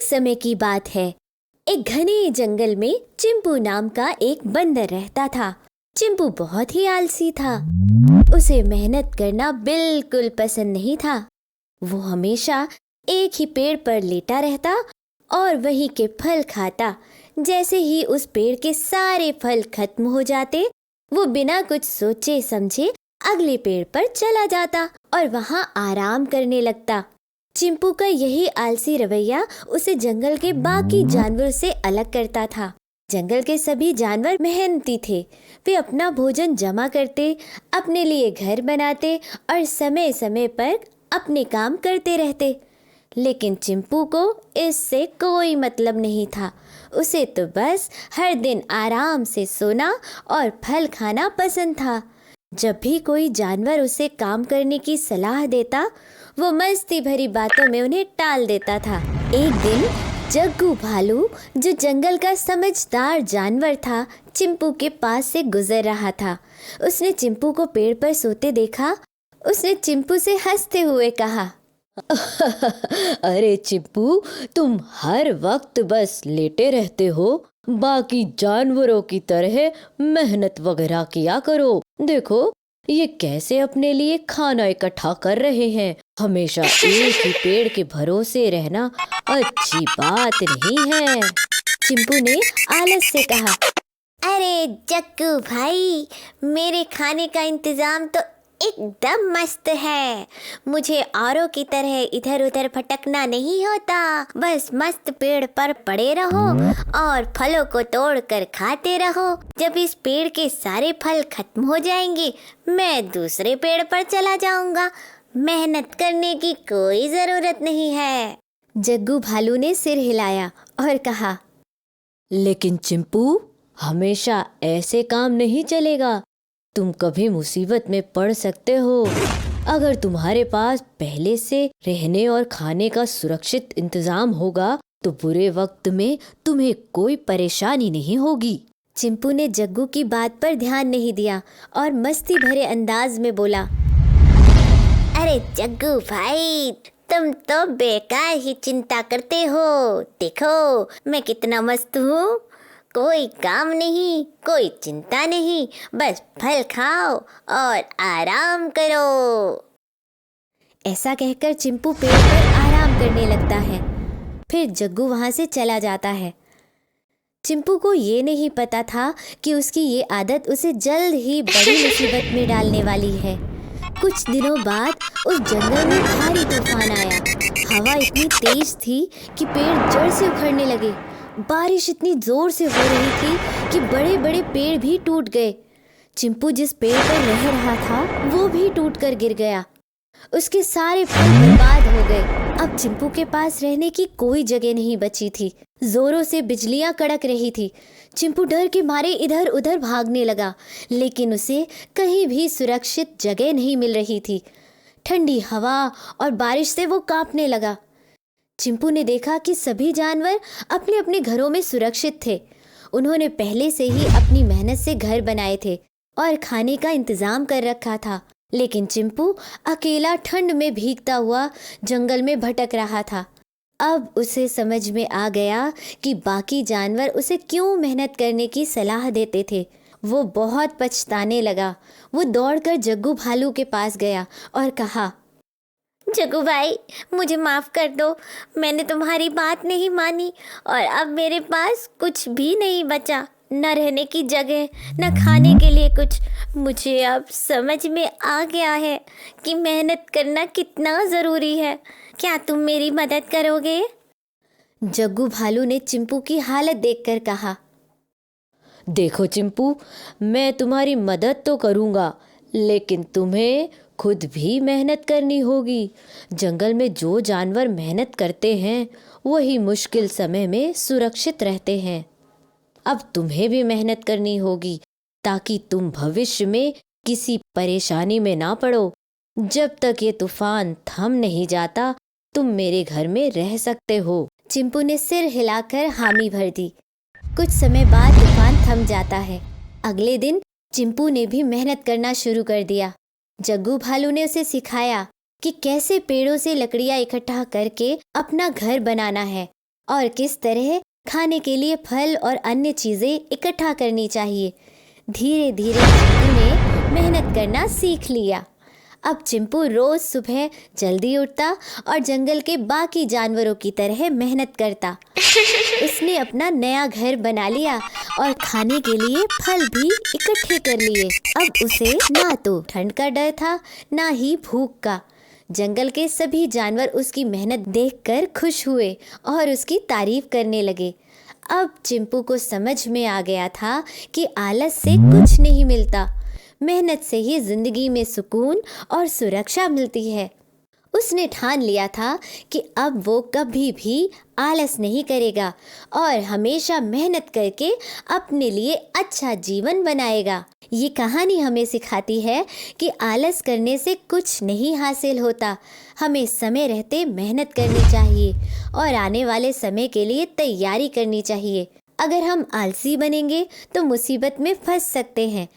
समय की बात है। एक घने जंगल में चिंपू नाम का एक बंदर रहता था। चिंपू बहुत ही आलसी था। उसे मेहनत करना बिल्कुल पसंद नहीं था। वो हमेशा एक ही पेड़ पर लेटा रहता और वहीं के फल खाता। जैसे ही उस पेड़ के सारे फल खत्म हो जाते, वो बिना कुछ सोचे समझे अगले पेड़ पर चला जाता और वहां आराम करने लगता। चिंपू का यही आलसी रवैया उसे जंगल के बाकी जानवरों से अलग करता था। जंगल के सभी जानवर मेहनती थे। वे अपना भोजन जमा करते, अपने लिए घर बनाते और समय समय पर अपने काम करते रहते। लेकिन चिंपू को इससे कोई मतलब नहीं था। उसे तो बस हर दिन आराम से सोना और फल खाना पसंद था। जब भी कोई जानवर उसे काम करने की सलाह देता, वो मस्ती भरी बातों में उन्हें टाल देता था। एक दिन जग्गू भालू, जो जंगल का समझदार जानवर था, चिंपू के पास से गुजर रहा था। उसने चिंपू को पेड़ पर सोते देखा। उसने चिंपू से हंसते हुए कहा, अरे चिंपू, तुम हर वक्त बस लेटे रहते हो। बाकी जानवरों की तरह मेहनत वगैरह किया करो। देखो ये कैसे अपने लिए खाना इकट्ठा कर रहे हैं। हमेशा एक ही पेड़ के भरोसे रहना अच्छी बात नहीं है। चिंपू ने आलस से कहा, अरे जग्गू भाई, मेरे खाने का इंतजाम तो एकदम मस्त है। मुझे औरों की तरह इधर उधर भटकना नहीं होता। बस मस्त पेड़ पर पड़े रहो और फलों को तोड़कर खाते रहो। जब इस पेड़ के सारे फल खत्म हो जाएंगे, मैं दूसरे पेड़ पर चला जाऊंगा। मेहनत करने की कोई जरूरत नहीं है। जग्गू भालू ने सिर हिलाया और कहा, लेकिन चिंपू, हमेशा ऐसे काम नहीं चलेगा। तुम कभी मुसीबत में पड़ सकते हो। अगर तुम्हारे पास पहले से रहने और खाने का सुरक्षित इंतजाम होगा तो बुरे वक्त में तुम्हें कोई परेशानी नहीं होगी। चिंपू ने जग्गू की बात पर ध्यान नहीं दिया और मस्ती भरे अंदाज में बोला, अरे जग्गू भाई, तुम तो बेकार ही चिंता करते हो। देखो मैं कितना मस्त हूँ। कोई काम नहीं, कोई चिंता नहीं, बस फल खाओ और आराम करो। ऐसा कहकर चिंपू पेड़ पर आराम करने लगता है। फिर जग्गू वहां से चला जाता है। चिंपू को ये नहीं पता था कि उसकी ये आदत उसे जल्द ही बड़ी मुसीबत में डालने वाली है। कुछ दिनों बाद उस जंगल में भारी तूफान आया। हवा इतनी तेज थी कि पेड़ जड़ से उखड़ने लगे। बारिश इतनी जोर से हो रही थी कि बड़े बड़े पेड़ भी टूट गए। चिंपू जिस पेड़ पर रह रहा था, वो भी टूटकर गिर गया। उसके सारे फल बर्बाद हो गए। अब चिंपू के पास रहने की कोई जगह नहीं बची थी। जोरों से बिजलियां कड़क रही थी। चिंपू डर के मारे इधर उधर भागने लगा, लेकिन उसे कहीं भी सुरक्षित जगह नहीं मिल रही थी। ठंडी हवा और बारिश से वो कांपने लगा। चिंपू ने देखा कि सभी जानवर अपने अपने घरों में सुरक्षित थे। उन्होंने पहले से ही अपनी मेहनत से घर बनाए थे और खाने का इंतजाम कर रखा था। लेकिन चिंपू अकेला ठंड में भीगता हुआ जंगल में भटक रहा था। अब उसे समझ में आ गया कि बाकी जानवर उसे क्यों मेहनत करने की सलाह देते थे। वो बहुत पछताने लगा। वो दौड़कर जग्गू भालू के पास गया और कहा, जग्गू भाई, मुझे माफ़ कर दो। मैंने तुम्हारी बात नहीं मानी और अब मेरे पास कुछ भी नहीं बचा। न रहने की जगह, न खाने के लिए कुछ। मुझे अब समझ में आ गया है कि मेहनत करना कितना ज़रूरी है। क्या तुम मेरी मदद करोगे? जग्गू भालू ने चिंपू की हालत देखकर कहा, देखो चिंपू, मैं तुम्हारी मदद तो करूँगा, लेकिन तुम्हें खुद भी मेहनत करनी होगी। जंगल में जो जानवर मेहनत करते हैं वही मुश्किल समय में सुरक्षित रहते हैं। अब तुम्हें भी मेहनत करनी होगी ताकि तुम भविष्य में किसी परेशानी में ना पड़ो। जब तक ये तूफान थम नहीं जाता, तुम मेरे घर में रह सकते हो। चिंपू ने सिर हिलाकर हामी भर दी। कुछ समय बाद तूफान थम जाता है। अगले दिन चिंपू ने भी मेहनत करना शुरू कर दिया। जग्गू भालू ने उसे सिखाया कि कैसे पेड़ों से लकड़ियां इकट्ठा करके अपना घर बनाना है और किस तरह खाने के लिए फल और अन्य चीजें इकट्ठा करनी चाहिए। धीरे धीरे चिंपू ने मेहनत करना सीख लिया। अब चिंपू रोज सुबह जल्दी उठता और जंगल के बाकी जानवरों की तरह मेहनत करता। उसने अपना नया घर बना लिया और खाने के लिए फल भी इकट्ठे कर लिए। अब उसे ना तो ठंड का डर था, ना ही भूख का। जंगल के सभी जानवर उसकी मेहनत देखकर खुश हुए और उसकी तारीफ करने लगे। अब चिंपू को समझ में आ गया था कि आलस से कुछ नहीं मिलता, मेहनत से ही जिंदगी में सुकून और सुरक्षा मिलती है। उसने ठान लिया था कि अब वो कभी भी आलस नहीं करेगा और हमेशा मेहनत करके अपने लिए अच्छा जीवन बनाएगा। ये कहानी हमें सिखाती है कि आलस करने से कुछ नहीं हासिल होता। हमें समय रहते मेहनत करनी चाहिए और आने वाले समय के लिए तैयारी करनी चाहिए। अगर हम आलसी बनेंगे तो मुसीबत में फंस सकते हैं।